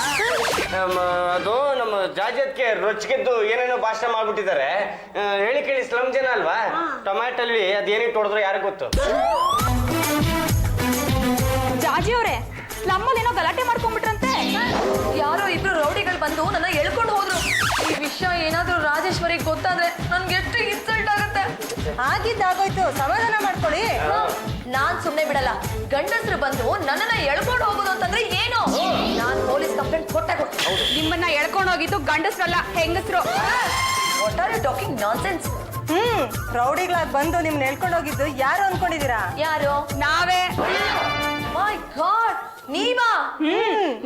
ಅದು ನಮ್ಮ ಜಾಜತ್ಗೆ ರೊಚ್ಚಿಗೆದ್ದು ಏನೇನೋ ಭಾಷಣ ಮಾಡ್ಬಿಟ್ಟಿದ್ದಾರೆ. ಹೇಳಿ ಕೇಳಿ, ಸ್ಲಮ್ ಜನ ಅಲ್ವಾ? ಟೊಮ್ಯಾಟಲ್ಲಿ ಅದೇನಿಟ್ಟು ಹೊಡೆದ್ರು ಯಾರಿಗೂ ಗೊತ್ತು. ಜಾಜಿ ಅವರೇ, ಸ್ಲಮ್ಮಲ್ಲಿ ಏನೋ ಗಲಾಟೆ ಮಾಡ್ಕೊಂಡ್ಬಿಟ್ರಂತೆ. ಯಾರೋ ಇಬ್ರು ರೌಡಿಗಳು ಬಂದು ನನ್ನ ಎಳ್ಕೊಂಡು ಹೋದ್ರು. ಈ ವಿಷಯ ಏನಾದ್ರೂ ರಾಜೇಶ್ವರಿಗೆ ಗೊತ್ತಾದ್ರೆ ನನ್ಗೆ ಎಷ್ಟು ಇನ್ಸಲ್ಟ್ ಆಗುತ್ತೆ. ಆಗಿದ್ದಾಗೋಯ್ತು, ಸಮಾಧಾನ ಮಾಡ್ಕೊಳ್ಳಿ. ನಾನ್ ಸುಮ್ನೆ ಬಿಡಲ್ಲ. ಗಂಡಸರು ಬಂದು ನನ್ನನ್ನ ಎಳ್ಕೊಂಡು ಹೋಗೋದು ಅಂತಂದ್ರೆ ಏನು? ನಾನ್ ಪೊಲೀಸ್ ಕಂಪ್ಲೇಂಟ್ ಕೊಟ್ಟೆ ಕೊಡ್ತೀನಿ. ನಿಮ್ಮನ್ನ ಎಳ್ಕೊಂಡು ಹೋಗಿದ್ದು ಗಂಡಸ್ರಲ್ಲ, ಹೆಂಗಸ್ರು. What are you talking nonsense? ರೌಡಿಗಳಾಗಿ ಬಂದು ನಿಮ್ನ ಹೇಳ್ಕೊಂಡು ಹೋಗಿದ್ದು ಯಾರು ಅನ್ಕೊಂಡಿದೀರಾ? ಯಾರು? ನಾವೇ. ಮೈ ಗಾಡ್, ನೀವಾ?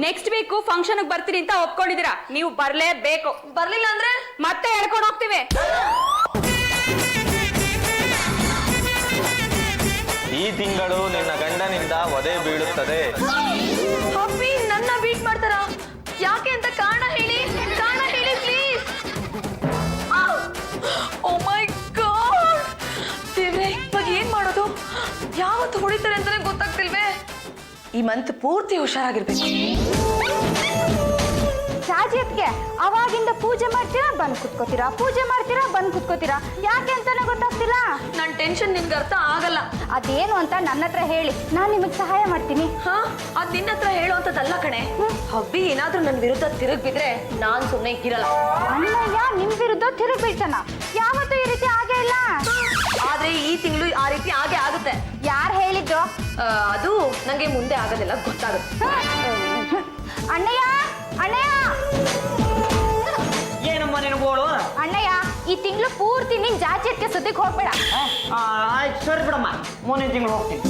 ನೆಕ್ಸ್ಟ್ ವೀಕ್ ಫಂಕ್ಷನ್ ಬರ್ತೀನಿ ಅಂತ ಒಪ್ಕೊಂಡಿದ್ದೀರಾ, ನೀವು ಬರ್ಲೇಬೇಕು. ಬರ್ಲಿಲ್ಲ ಅಂದ್ರೆ ಮತ್ತೆ ಎಳ್ಕೊಂಡು ಹೋಗ್ತೀವಿ. ಈ ತಿಂಗಳು ನಿನ್ನ ಗಂಡನಿಂದ ವಧೆ ಬೀಳುತ್ತದೆ. ಅಪ್ಪಿ ನನ್ನ ಬೀಟ್ ಮಾಡ್ತಾರ? ಯಾಕೆ ಅಂತ ಕಾರಣ ಹೇಳಿ, ಕಾರಣ ಹೇಳಿ ಪ್ಲೀಸ್. ಓ ಮೈ ಗಾಡ್, ದೇವ್ರೆ, ಇವಾಗ ಏನ್ ಮಾಡೋದು? ಯಾವತ್ತು ಹೊಡಿತಾರೆ ಅಂತಾನೆ ಗೊತ್ತಾಗ್ತಿಲ್ವೇ. ಈ ಮಂತ್ ಪೂರ್ತಿ ಹುಷಾರಾಗಿರ್ಬೇಕು. ಜಾಜಿಯತ್ಗೆ ಅವಾಗಿಂದ ಪೂಜೆ ಮಾಡ್ತೀರಾ, ಬಂದ್ ಕುತ್ಕೋತೀರಾ, ಪೂಜೆ ಮಾಡ್ತೀರಾ, ಬಂದ್ ಕುತ್ಕೋತೀರಾ. ಯಾಕೆ ಅಂತಾನೆ ಗೊತ್ತಾಗ್ತಿಲ್ಲ. ನನ್ ಟೆನ್ಷನ್ ನಿಮ್ಗೆ ಅರ್ಥ ಆಗಲ್ಲ. ಅದೇನು ಅಂತ ನನ್ನ ಹತ್ರ ಹೇಳಿ, ನಾನ್ ನಿಮಗ್ ಸಹಾಯ ಮಾಡ್ತೀನಿ. ಹಾ, ಅದ್ ನಿನ್ನ ಹತ್ರ ಹೇಳುವಂತದ್ದಲ್ಲ ಕಣೆ. ಹಬ್ಬಿ ಏನಾದ್ರೂ ನನ್ ವಿರುದ್ಧ ತಿರುಗ್ ಬಿದ್ರೆ ನಾನ್ ಸುಮ್ನೆ ಇರಲ್ಲ. ಅಣ್ಣಯ್ಯ ನಿಮ್ ವಿರುದ್ಧ ತಿರುಗ್ಬಿಡ್ತಾನ? ಯಾವತ್ತೂ ಈ ರೀತಿ ಆಗೇ ಇಲ್ಲ. ಆದ್ರೆ ಈ ತಿಂಗಳು ಆ ರೀತಿ ಆಗೇ ಆಗುತ್ತೆ. ಯಾರು ಹೇಳಿದ್ರು? ಅದು ನಂಗೆ ಮುಂದೆ ಆಗೋದೆಲ್ಲ ಗೊತ್ತಾಗುತ್ತೆ. ಅಣ್ಣಯ್ಯ, ಅಣ್ಣಯ್ಯ, ಏನಮ್ಮ ನಿನಗೋಳು. ಅಣ್ಣಯ್ಯ ಈ ತಿಂಗಳು ಪೂರ್ತಿ ನಿನ್ ಜಾತಿಯಕ್ಕೆ ಸುದ್ದಿಗೆ ಹೋಗ್ಬೇಡ. ಆಯ್ತು ಸರಿ ಬಿಡಮ್ಮ, ಮುಂದಿನ ತಿಂಗಳು ಹೋಗ್ತೀನಿ.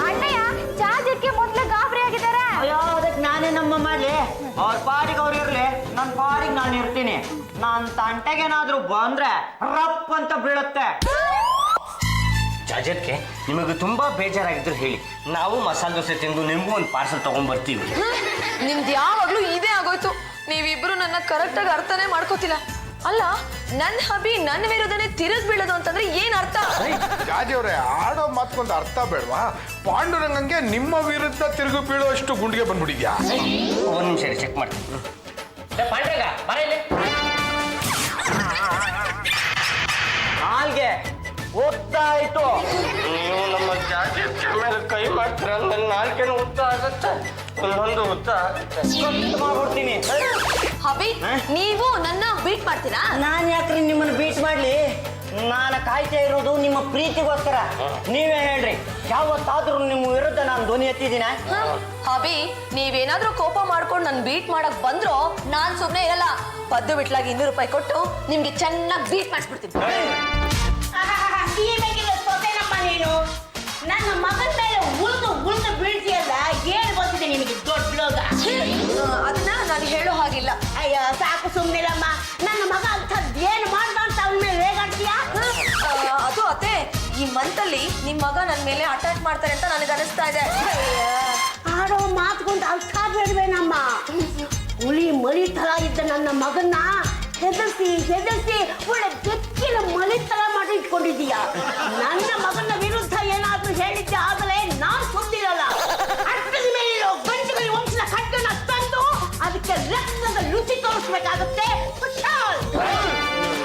ಅಣ್ಣಯ್ಯ ಜಾತಿಯಕ್ಕೆ ಮೊದ್ಲು ಗಾಬರಿ ಆಗಿದ್ದಾರೆ. ಅಯ್ಯೋ ಅದಕ್ಕೆ ನಾನೇ ನಮ್ಮ ಮಾಡ್ಲಿ, ಅವ್ರ ಪಾಡಿಗೆ ಅವ್ರು ಇರ್ಲಿ, ನನ್ನ ಪಾಡಿಗೆ ನಾನು ಇರ್ತೀನಿ. ನನ್ನ ತಂಟೆಗೇನಾದ್ರೂ ಬಂದ್ರೆ ರಪ್ ಅಂತ ಬೀಳುತ್ತೆ. ಜಾಜತ್ಗೆ ನಿಮಗೆ ತುಂಬಾ ಬೇಜಾರಾಗಿದ್ರೆ ಹೇಳಿ, ನಾವು ಮಸಾಲೆ ದೋಸೆ ತಿಂದು ನಿಮಗೂ ಒಂದು ಪಾರ್ಸಲ್ ತಗೊಂಡ್ ಬರ್ತೀವಿ. ನಿಮ್ದು ಯಾವಾಗ್ಲೂ ಇದೇ ಆಗೋಯ್ತು. ನೀವಿಬ್ರು ನನ್ನ ಕರೆಕ್ಟಾಗಿ ಅರ್ಥನೇ ಮಾಡ್ಕೋತಿಲ್ಲ. ಅಲ್ಲ, ನನ್ನ ಹಬಿ ನನ್ನ ವಿರುದ್ಧನೇ ತಿರುಗ್ ಬೀಳೋದು ಅಂತಂದ್ರೆ ಏನ್ ಅರ್ಥ? ಜಾಜಿ ಅವರೇ, ಆಡೋ ಮಾತ್ಕೊಂದು ಅರ್ಥ ಬೇಡವಾ? ಪಾಂಡುರಂಗಂಗೆ ನಿಮ್ಮ ವಿರುದ್ಧ ತಿರುಗು ಬೀಳುವಷ್ಟು ಗುಂಡಿಗೆ ಬಂದ್ಬಿಟ್ಟಿದ್ಯಾ? ಒಂದ್ ನಿಮಿಷ ಚೆಕ್ ಮಾಡ್ತೀನಿ. ಪಾಂಡ್ರಂಗ ಬರ ಇಲ್ಲಿ. ಹಾಲ್ಗೆ ಒತ್ತಾಯ್ತು. ನೀವು ನಮ್ಮ ಜಾತಿ ಮೇಲೆ ಕೈ ಮಾಡ್ತೀರ, ನನ್ನ ನಾಲ್ಕೇನು ಉದ್ದ ಆಗುತ್ತೆ, ಇನ್ನೊಂದು ಉದ್ದ ಆಗುತ್ತೆ, ಮಾಡ್ಬಿಡ್ತೀನಿ. ಹಬಿ, ನೀವು ನನ್ನ ಬೀಟ್ ಮಾಡ್ತೀರಾ? ನಾನು ಯಾಕ್ರಿ ನಿಮ್ಮನ್ನು ಬೀಟ್ ಮಾಡ್ಲಿ? ನಾನು ಕಾಯ್ತಾ ಇರೋದು ನಿಮ್ಮ ಪ್ರೀತಿಗೋಸ್ಕರ. ನೀವೇ ಹೇಳ್ರಿ, ಯಾವತ್ತಾದ್ರೂ ನಿಮ್ಮ ವಿರುದ್ಧ ನಾನು ಧ್ವನಿ ಎತ್ತಿದ್ದೀನ? ಹಬಿ, ನೀವೇನಾದ್ರೂ ಕೋಪ ಮಾಡ್ಕೊಂಡು ನನ್ ಬೀಟ್ ಮಾಡಕ್ ಬಂದ್ರೋ ನಾನ್ ಸುಮ್ನೆ ಇರಲ್ಲ. ಪದ್ದು ಬಿಟ್ಲಾಗಿ 200 ರೂಪಾಯಿ ಕೊಟ್ಟು ನಿಮ್ಗೆ ಚೆನ್ನಾಗಿ ಬೀಟ್ ಮಾಡಿಸ್ಬಿಡ್ತೀನಿ. ಸೊಸೆನಮ್ಮ ನೀನು, ನನ್ನ ಮಗನ ಮೇಲೆ ಉಳ್ದು ಬೀಳ್ತೀಯಲ್ಲ, ಏನು ಬಂದಿದೆ ನಿನಗೆ ದೊಡ್ಡ ಲೋಗ? ಅದನ್ನ ನಾನು ಹೇಳೋ ಹಾಗಿಲ್ಲ. ಅಯ್ಯೋ ಸಾಕು ಸುಮ್ಮನಿರಮ್ಮ. ನನ್ನ ಮಗ ಅಂಥದ್ದು ಏನು ಮಾಡ್ದ ಅಂತ ಅವನ ಮೇಲೆ ರೇಗಾಡ್ತೀಯಾ? ಅದು ಅತ್ತೆ, ಈ ಮಂತಲ್ಲಿ ನಿಮ್ ಮಗ ನನ್ ಮೇಲೆ ಅಟ್ಯಾಕ್ ಮಾಡ್ತಾರೆ ಅಂತ ನನಗೆ ಅನಿಸ್ತಾ ಇದೆ. ಆಡೋ ಮಾತುಕೊಂಡು ಅರ್ಥ ಬೇಡವೇನಮ್ಮ. ಹುಲಿ ಮರಿ ತರ ಇದ್ದ ನನ್ನ ಮಗನ್ನ ಹೆದರ್ಸಿ ಒಳ್ಳೆ ಬೆಕ್ಕಿನ ಮಲಿ ತರ ಮಾಡಿ ಇಟ್ಕೊಂಡಿದೀಯ. ನನ್ನ ಮಗನ ವಿರುದ್ಧ ಏನಾದ್ರೂ ಹೇಳಿದ್ದೆ ಆಗಲೇ ನಾನ್ ಸುದ್ದಿರಲ್ಲ. ಅಟ್ಟದ ಮೇಲಿರೋ ಗಂಡುಗಳ ವಂಶದ ಕಟ್ಟನ್ನ ತಂದು ಅದಕ್ಕೆ ರಕ್ತದ ರುಚಿ ತೋರಿಸ್ಬೇಕಾಗುತ್ತೆ.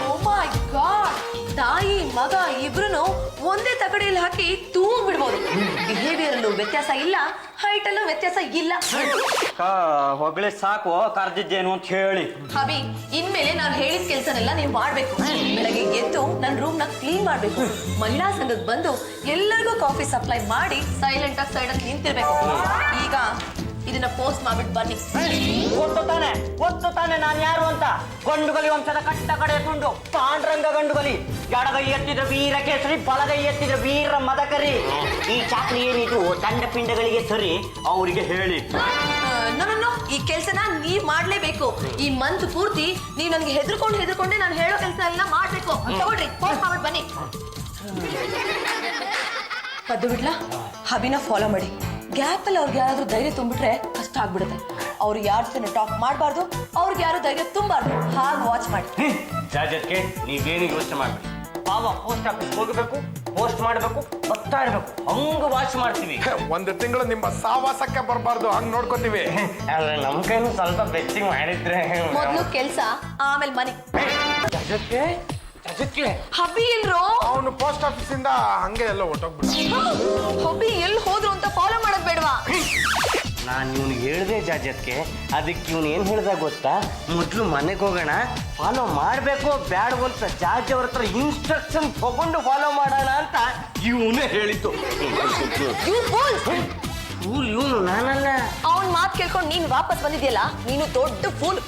ಓ ಮೈ ಗಾಡ್, ತಾಯಿ ಮಗ ಇಬ್ರು ಒಂದೇ ತಗಡಿಯಲ್ಲಿ ಹಾಕಿ ತೂಗ್ ಬಿಡ್ಬೋದು. ಬಿಹೇವಿಯರ್ ಅಲ್ಲೂ ವ್ಯತ್ಯಾಸ ಇಲ್ಲ, ಹೈಟ್ ಅಲ್ಲೂ ವ್ಯತ್ಯಾಸ ಇಲ್ಲ. ಹೊಗಳೇ ಸಾಕು, ಕರ್ದಿದ್ದೇನು ಅಂತ ಹೇಳಿ. ಹಬಿ, ಇನ್ಮೇಲೆ ನಾನು ಹೇಳಿದ ಕೆಲಸನೆಲ್ಲ ನೀವು ಮಾಡ್ಬೇಕು. ಬೆಳಗ್ಗೆ ಎದ್ದು ನನ್ನ ರೂಮ್ ನ ಕ್ಲೀನ್ ಮಾಡ್ಬೇಕು. ಮಹಿಳಾ ಸಂಘಕ್ಕೆ ಬಂದು ಎಲ್ಲರಿಗೂ ಕಾಫಿ ಸಪ್ಲೈ ಮಾಡಿ ಸೈಲೆಂಟ್ ಆಗಿ ಸೈಡ್ ಅಲ್ಲಿ ನಿಂತಿರ್ಬೇಕು. ಈಗ ಇದನ್ನ ಪೋಸ್ಟ್ ಮಾಡ್ಬಿಟ್ಟು ಬನ್ನಿ. ಗೊತ್ತು ತಾನೆ ನಾನು ಯಾರು ಅಂತ. ಗಂಡುಗಲಿ ವಂಶದ ಕಟ್ಟ ಕಡೆ ತುಂಡು ಪಾಂಡ್ರಂಗ ಗಂಡುಗಲಿ. ಎಡಗೈ ಎತ್ತಿದ್ರೆ ವೀರ ಕೇಸರಿ, ಬಲಗೈ ಎತ್ತಿದ್ರೆ ವೀರ ಮದಕರಿ. ಈ ಚಾಕ್ರಿ ಏನಿದು ದಂಡ ಪಿಂಡಗಳಿಗೆ ಸರಿ, ಅವರಿಗೆ ಹೇಳಿ. ನಾನು ಈ ಕೆಲಸನ ನೀವ್ ಮಾಡ್ಲೇಬೇಕು. ಈ ಮಂತ್ ಪೂರ್ತಿ ನೀವ್ ನನ್ಗೆ ಹೆದರ್ಕೊಂಡೆ ನಾನು ಹೇಳೋ ಕೆಲಸ ಎಲ್ಲ ಮಾಡ್ಬೇಕು. ತಗೊಳ್ರಿ, ಪೋಸ್ಟ್ ಮಾಡ್ಬಿಟ್ಟು ಬನ್ನಿ. ಪದ್ದು ಬಿಡ್ಲಾ, ಹಬಿನ ಫಾಲೋ ಮಾಡಿ. ಗ್ಯಾಪ್ ಅಲ್ಲಿ ಅವ್ರಿಗೆ ಯಾರಾದ್ರೂ ಧೈರ್ಯ ತುಂಬಿಟ್ರೆ ಕಷ್ಟ ಆಗ್ಬಿಡುತ್ತೆ. ಅವ್ರು ಯಾರ ಜೊತೆ ಟಾಕ್ ಮಾಡಬಾರ್ದು, ಅವ್ರಿಗೆ ಯಾರು ಧೈರ್ಯ ತುಂಬಾರ್ದು. ಹಾಗೆ ವಾಚ್ ಮಾಡಿ. ಜಾಜತ್ಗೆ ನೀವೇನು ಯೋಚನೆ ಮಾಡ್ಬೇಡಿ. ಬಾವ ಪೋಸ್ಟ್ ಆಫೀಸ್ ಹೋಗಬೇಕು, ಪೋಸ್ಟ್ ಮಾಡಬೇಕು, ಬರ್ತಾ ಇರ್ಬೇಕು, ಹಂಗ ವಾಚ್ ಮಾಡ್ತೀವಿ. ಒಂದು ತಿಂಗಳು ನಿಮ್ಮ ಸಾವಾಸಕ್ಕೆ ಬರಬಾರ್ದು, ಹಂಗ್ ನೋಡ್ಕೋತೀವಿ. ಆದ್ರೆ ನಮ್ ಕೈನು ಸ್ವಲ್ಪ ಬೆಚ್ಚಿಂಗ್ ಮಾಡಿದ್ರೆ. ಮೊದ್ಲು ಕೆಲ್ಸ, ಆಮೇಲೆ ಮನೆ. ಜಾಜತ್ಗೆ ಹಬಿ ಇಲ್ರೋ? ಅವನು ಪೋಸ್ಟ್ ಆಫೀಸಿಂದ ಹಂಗೆ ಎಲ್ಲ ಹೊಟ್ಟೋಗ್ಬಿಟ್ಟ. ಹಬಿ ಎಲ್ಲಿ ಹೋದ್ರು ಅಂತ ಫಾಲೋ ಮಾಡೋದ್ ಬೇಡವಾ? ನಾನು ಇವ್ನಿಗೆ ಹೇಳ್ದೆ ಜಾಜತ್ಗೆ. ಅದಕ್ಕೆ ಇವ್ನು ಏನು ಹೇಳ್ದ ಗೊತ್ತಾ? ಮೊದಲು ಮನೆಗೆ ಹೋಗೋಣ, ಫಾಲೋ ಮಾಡಬೇಕು ಬ್ಯಾಡ ಅಂತ ಜಾಜ್ ಅವ್ರ ಹತ್ರ ಇನ್ಸ್ಟ್ರಕ್ಷನ್ ತಗೊಂಡು ಫಾಲೋ ಮಾಡೋಣ ಅಂತ ಇವನೇ ಹೇಳಿದ್ದು. ಫೂಲ್ ಇವನು, ನಾನಲ್ಲ. ಅವನ್ ಮಾತು ಕೇಳ್ಕೊಂಡು ನೀನ್ ವಾಪಸ್ ಬಂದಿದ್ಯಲ್ಲ, ನೀನು ದೊಡ್ಡ ಫೂಲ್.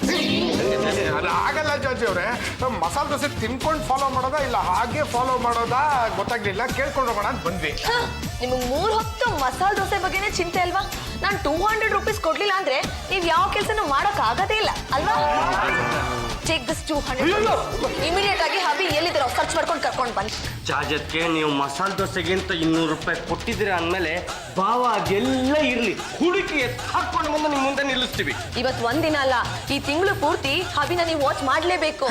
ಆಗಲ್ಲ ಜಾಜಿ ಅವ್ರೆ, ಮಸಾಲೆ ದೋಸೆ ತಿನ್ಕೊಂಡು ಫಾಲೋ ಮಾಡೋದಾ ಇಲ್ಲ ಹಾಗೆ ಫಾಲೋ ಮಾಡೋದಾ ಗೊತ್ತಾಗ್ಲಿಲ್ಲ. ಕೇಳ್ಕೊಂಡು ಹೋಗೋಣ ಅಂತ ಬಂದ್ವಿ. ನಿಮಗೆ 3 ಹೊತ್ತು ಮಸಾಲೆ ದೋಸೆ ಬಗ್ಗೆನೇ ಚಿಂತೆ ಅಲ್ವಾ? ನಾನು 200 ರೂಪೀಸ್ ಕೊಡ್ಲಿಲ್ಲ ಅಂದ್ರೆ ನೀವ್ ಯಾವ ಕೆಲಸನೂ ಮಾಡಕ್ ಆಗದೇ ಇಲ್ಲ ಅಲ್ವಾ? Check this 200. ಇಮಿಡಿಯೇಟ್ ಆಗಿ ಹಬಿ ಎಲ್ಲಿದ್ದೀರೋ ಸರ್ಚ್ ಮಾಡ್ಕೊಂಡು ಕರ್ಕೊಂಡು ಬನ್ನಿ. ಜಾಜತ್ಗೆ ನೀವು ಮಸಾಲೆ ದೋಸೆಗಿಂತ 200 ರೂಪಾಯಿ ಕೊಟ್ಟಿದ್ದೀರಿ ಅಂದಮೇಲೆ ಬಾವ ಅದೆಲ್ಲ ಇರ್ಲಿ, ಹುಡುಕಿ ಹಾಕೊಂಡು ಬಂದು ನಿಮ್ಮ ಮುಂದೆ ನಿಲ್ಲಿಸ್ತೀವಿ. ಇವತ್ತು ಒಂದಿನ ಅಲ್ಲ, ಈ ತಿಂಗಳು ಪೂರ್ತಿ ಹಬಿನ ನೀವು ವಾಚ್ ಮಾಡ್ಲೇಬೇಕು.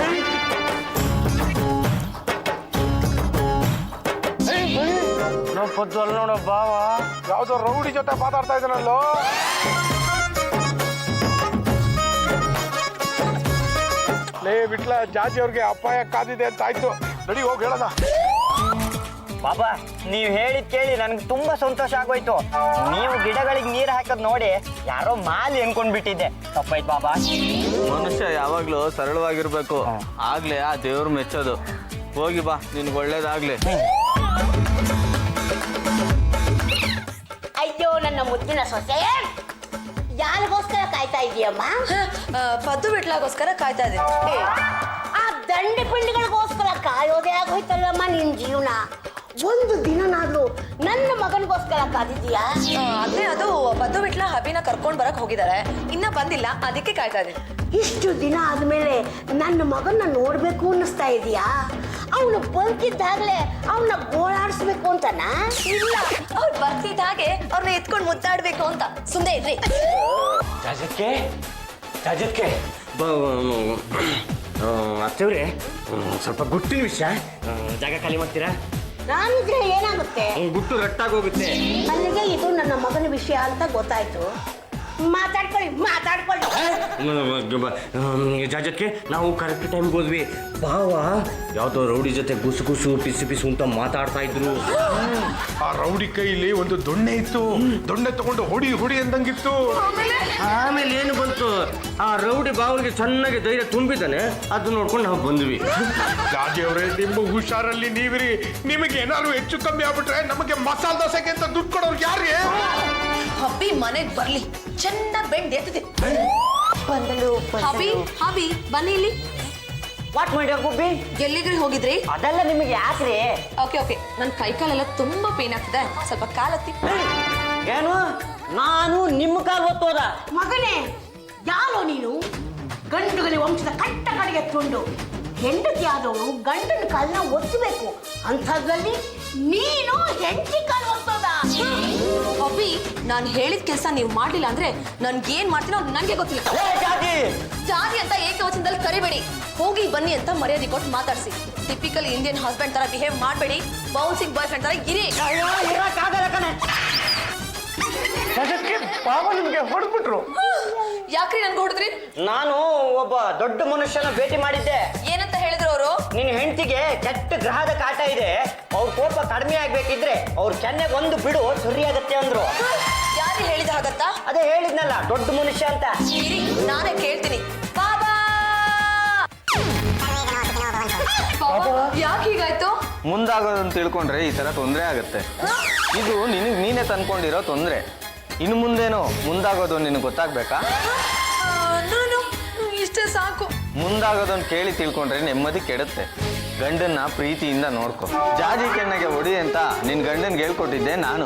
ನಾವು ಪದ್ದು ಅಲ್ಲಿ ನೋಡೋ ಬಾವ ಯಾವ್ದೋ ರೌಡಿ ಜೊತೆ ಮಾತಾಡ್ತಾ ಇದ್ದಾನಲ್ಲೋ. ಲೇ ಬಿಟ್ಲ, ಜಾಜಿ ಅವ್ರಿಗೆ ಅಪಾಯ ಕಾದಿದೆ ಅಂತ ಆಯ್ತು. ನಡಿ ಹೋಗಿ ಹೇಳೋಣ. ಬಾಬಾ, ನೀವು ಹೇಳಿದ್ ಕೇಳಿ ನನ್ಗೆ ತುಂಬಾ ಸಂತೋಷ ಆಗೋಯ್ತು. ನೀವು ಗಿಡಗಳಿಗೆ ನೀರು ಹಾಕೋದ್ ನೋಡಿ ಯಾರೋ ಮಾಲಿ ಅನ್ಕೊಂಡ್ಬಿಟ್ಟಿದ್ದೆ. ತಪ್ಪಾಯ್ತು ಬಾಬಾ. ಮನುಷ್ಯ ಯಾವಾಗ್ಲೂ ಸರಳವಾಗಿರ್ಬೇಕು, ಆಗ್ಲೇ ಆ ದೇವ್ರು ಮೆಚ್ಚೋದು. ಹೋಗಿ ಬಾ, ನಿನ್ಗೆ ಒಳ್ಳೇದಾಗ್ಲಿ. ಅಯ್ಯೋ ನನ್ನ ಮುದ್ದಿನ ಸೊಸೆ, ಯಾರಿಗೋಸ್ಕರ ಕಾಯ್ತಾ ಇದೀಯಮ್ಮ? ಪದ್ದು ಬಿಟ್ಲಾಗೋಸ್ಕರ ಕಾಯ್ತಾ ಇದ್ದೀನಿ. ಆ ದಂಡೆ ಪಿಂಡಿಗಳಿಗೋಸ್ಕರ ಕಾಯೋದೇ ಆಗೋಯ್ತಲ್ಲಮ್ಮ ನಿನ್ ಜೀವನ. ಒಂದು ದಿನನಾದ್ರೂ ನನ್ನ ಮಗನಿಗೋಸ್ಕರ ಕಾದಿದ್ಯಾ? ಅದೇ ಅದು ಬದ್ದು ಬಿಟ್ಲ ಹಬಿನ ಕರ್ಕೊಂಡ್ ಬರಕ್ ಹೋಗಿದ್ದಾರೆ, ಇನ್ನ ಬಂದಿಲ್ಲ, ಅದಕ್ಕೆ ಕಾಯ್ತಾ ಇದ್ದೀನಿ. ಇಷ್ಟು ದಿನ ಆದ್ಮೇಲೆ ನನ್ನ ಮಗನ್ನ ನೋಡ್ಬೇಕು ಅನ್ನಿಸ್ತಾ ಇದೆಯಾ? ಅವನು ಬಂತಿದ್ದಾಗಲೇ ಅವನ್ನ ಗೋಳಾಡಿಸ್ಬೇಕು ಅಂತನಾ? ಇಲ್ಲ, ಅವ್ರು ಬರ್ತಿದ್ದಾಗೆ ಅವ್ರನ್ನ ಎತ್ಕೊಂಡು ಮುದ್ದಾಡ್ಬೇಕು ಅಂತ. ಸುಮ್ಮನೆ ಇದ್ರಿ. ಜಾಜತ್ಕೆ ಅತ್ತವ್ರೆ, ಸ್ವಲ್ಪ ಗುಟ್ಟಿನ ವಿಷಯ, ಜಾಗ ಖಾಲಿ ಮಾಡ್ತೀರಾ? ನಾನಿದ್ರೆ ಏನಾಗುತ್ತೆ? ಗುಟ್ಟು ರಟ್ಟಾಗಿ ಹೋಗುತ್ತೆ. ಅಲ್ಲಿಗೆ ಇದು ನನ್ನ ಮಗನ ವಿಷಯ ಅಂತ ಗೊತ್ತಾಯ್ತು. ಮಾತಾಡ್ಕೊಳ್ಳಿ. ಜಾಜತ್ಕೆ ನಾವು ಕರೆಕ್ಟ್ ಟೈಮ್ಗೆ ಹೋದ್ವಿ. ಭಾವ ಯಾವ್ದೋ ರೌಡಿ ಜೊತೆ ಗುಸು ಗುಸು ಪಿಸು ಪಿಸು ಅಂತ ಮಾತಾಡ್ತಾ ಇದ್ರು. ಆ ರೌಡಿ ಕೈಲಿ ಒಂದು ದೊಣ್ಣೆ ಇತ್ತು, ದೊಣ್ಣೆ ತಗೊಂಡು ಹೊಡಿ ಹೊಡಿ ಅಂದಂಗಿತ್ತು. ಆಮೇಲೆ ಏನು ಬಂತು, ಆ ರೌಡಿ ಬಾವನಿಗೆ ಚೆನ್ನಾಗಿ ಧೈರ್ಯ ತುಂಬಿದ್ದಾನೆ, ಅದು ನೋಡ್ಕೊಂಡು ನಾವು ಬಂದ್ವಿ. ಜಾಜಿ ಅವರೇ, ನಿಮ್ಮ ಹುಷಾರಲ್ಲಿ ನೀವಿರಿ. ನಿಮಗೆ ಏನಾದ್ರು ಹೆಚ್ಚು ಕಮ್ಮಿ ಆಗ್ಬಿಟ್ರೆ ನಮಗೆ ಮಸಾಲೆ ದೋಸೆಗೆ ಅಂತ ದುಡ್ಡು ಕೊಡೋರು ಯಾರು? ಹಬ್ಬಿ ಮನೆಗ್ ಬರ್ಲಿ, ಚೆನ್ನಾಗಿ ಬೆಂಡ್ ಎತ್ತಿದೆ. ಹಬಿ ಹಬಿ ಬನ್ನಿ ಇಲ್ಲಿ. ವಾಟ್ ಮಾಡ್ಯ ಗುಬ್ಬಿ? ಎಲ್ಲಿಗ್ರಿ ಹೋಗಿದ್ರಿ? ಅದೆಲ್ಲ ನಿಮಗೆ ಯಾಕ್ರಿ? ಓಕೆ ಓಕೆ, ನನ್ನ ಕೈಕಾಲೆಲ್ಲ ತುಂಬಾ ಪೇನ್ ಆಗ್ತಿದೆ, ಸ್ವಲ್ಪ ಕಾಲತ್ತಿ. ಏನು ನಾನು ನಿಮ್ಮ ಕಾಲು ಒತ್ತೋದ? ಮಗನೇ, ಯಾರೋ ನೀನು? ಗಂಡುಗಲಿ ವಂಶದ ಕಟ್ಟ ಕಡೆಗೆ ತುಂಡು. ಹೆಂಡತಿ ಆದವನು ಗಂಡನ ಕಾಲನ್ನ ಒತ್ತಬೇಕು, ಅಂಥದ್ರಲ್ಲಿ ನೀನು ಹೆಂಡತಿ ಕಾಲು ಒತ್ತೋದ? ಹಬ್ಬಿ, ನಾನು ಹೇಳಿದ ಕೆಲಸ ನೀವು ಮಾಡ್ಲಿಲ್ಲ ಅಂದ್ರೆ ನನ್ಗೆ ಏನ್ ಮಾಡ್ತೀನೋ ನನ್ಗೆ ಗೊತ್ತಿಲ್ಲ. ಜಾತಿ ಅಂತ ಏಕವಚನದಲ್ಲಿ ಕರಿಬೇಡಿ, ಹೋಗಿ ಬನ್ನಿ ಅಂತ ಮರ್ಯಾದೆ ಕೊಟ್ಟು ಮಾತಾಡ್ಸಿ. ಟಿಪಿಕಲ್ ಇಂಡಿಯನ್ ಹಸ್ಬೆಂಡ್ ತರ ಬಿಹೇವ್ ಮಾಡಬೇಡಿ, ಬೌನ್ಸಿಂಗ್ ಬಾಯ್ ಫ್ರೆಂಡ್ ತರ ಇರಿ. ಬಾಬಾ ನಿಮ್ಗೆ ಹೊಡೆದ್ಬಿಟ್ರು. ಯಾಕ್ರಿ ನನ್ಗೆ ಹೊಡೆದ್ರಿ? ನಾನು ಒಬ್ಬ ದೊಡ್ಡ ಮನುಷ್ಯನ ಭೇಟಿ ಮಾಡಿದ್ದೆ. ಏನಂತ ಹೇಳಿದ್ರು ಅವರು? ನಿನ್ನ ಹೆಂಡತಿಗೆ ಕೆಟ್ಟ ಗ್ರಹದ ಕಾಟ ಇದೆ, ಅವ್ರ ಕೋಪ ಕಡಿಮೆ ಆಗ್ಬೇಕಿದ್ರೆ ಅವ್ರ ಕೆನ್ನೆಗೆ ಒಂದು ಬಿಡು ಸರಿಯಾಗತ್ತೆ ಅಂದ್ರು. ಯಾರು ಹೇಳಿದ ಹಾಗತ್ತಾ? ಅದೇ ಹೇಳಿದ್ನಲ್ಲ, ದೊಡ್ಡ ಮನುಷ್ಯ ಅಂತ. ಇರಿ, ನಾನೇ ಕೇಳ್ತೀನಿ. ಬಾಬಾ ಯಾಕೆ ಹೀಗಾಯ್ತು? ಮುಂದಾಗೋದನ್ನ ತಿಳ್ಕೊಂಡ್ರೆ ಈ ಥರ ತೊಂದರೆ ಆಗುತ್ತೆ. ಇದು ನಿನಗೆ ನೀನೇ ತಂದ್ಕೊಂಡಿರೋ ತೊಂದರೆ. ಇನ್ನು ಮುಂದೇನೋ ಮುಂದಾಗೋದು ನಿನಗೆ ಗೊತ್ತಾಗ್ಬೇಕಾ? ಇಷ್ಟೇ ಸಾಕು. ಮುಂದಾಗೋದನ್ನ ಕೇಳಿ ತಿಳ್ಕೊಂಡ್ರೆ ನೆಮ್ಮದಿ ಕೆಡುತ್ತೆ. ಗಂಡನ್ನ ಪ್ರೀತಿಯಿಂದ ನೋಡ್ಕೊ. ಜಾಜಿ ಕೆಣ್ಣಗೆ ಹೊಡಿ ಅಂತ ನಿನ್ನ ಗಂಡನ್ಗೆ ಹೇಳ್ಕೊಟ್ಟಿದ್ದೆ ನಾನು.